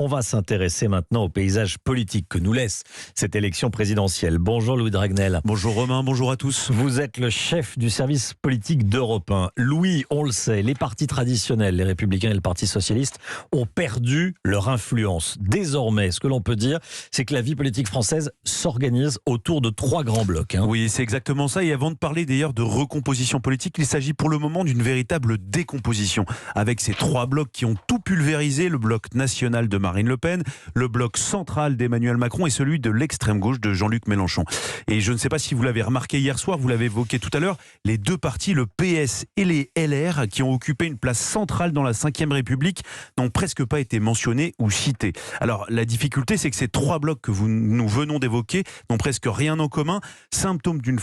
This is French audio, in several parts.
On va s'intéresser maintenant au paysage politique que nous laisse cette élection présidentielle. Bonjour Louis Dragnel. Bonjour Romain, bonjour à tous. Vous êtes le chef du service politique d'Europe 1. Louis, on le sait, les partis traditionnels, les Républicains et le Parti Socialiste, ont perdu leur influence. Désormais, ce que l'on peut dire, c'est que la vie politique française s'organise autour de trois grands blocs. Oui, c'est exactement ça. Et avant de parler d'ailleurs de recomposition politique, il s'agit pour le moment d'une véritable décomposition. Avec ces trois blocs qui ont tout pulvérisé, le bloc national de Marine Le Pen, le bloc central d'Emmanuel Macron et celui de l'extrême gauche de Jean-Luc Mélenchon. Et je ne sais pas si vous l'avez remarqué hier soir, vous l'avez évoqué tout à l'heure, les deux partis, le PS et les LR, qui ont occupé une place centrale dans la Ve République, n'ont presque pas été mentionnés ou cités. Alors la difficulté, c'est que ces trois blocs que nous venons d'évoquer n'ont presque rien en commun, symptôme d'une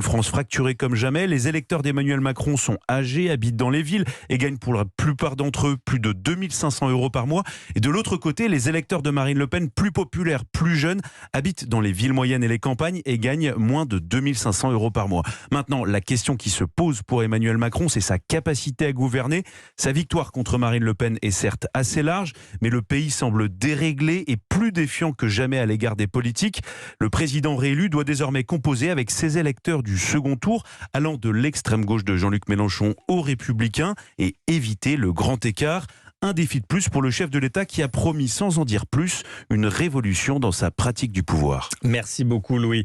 France fracturée comme jamais. Les électeurs d'Emmanuel Macron sont âgés, habitent dans les villes et gagnent pour la plupart d'entre eux plus de 2500 € par mois. Et de l'autre côté, les électeurs de Marine Le Pen, plus populaires, plus jeunes, habitent dans les villes moyennes et les campagnes et gagnent moins de 2500 € par mois. Maintenant, la question qui se pose pour Emmanuel Macron, c'est sa capacité à gouverner. Sa victoire contre Marine Le Pen est certes assez large, mais le pays semble déréglé et plus défiant que jamais à l'égard des politiques. Le président réélu doit désormais composer avec ses électeurs du second tour, allant de l'extrême gauche de Jean-Luc Mélenchon aux Républicains et éviter le grand écart. Un défi de plus pour le chef de l'État qui a promis, sans en dire plus, une révolution dans sa pratique du pouvoir. Merci beaucoup Louis.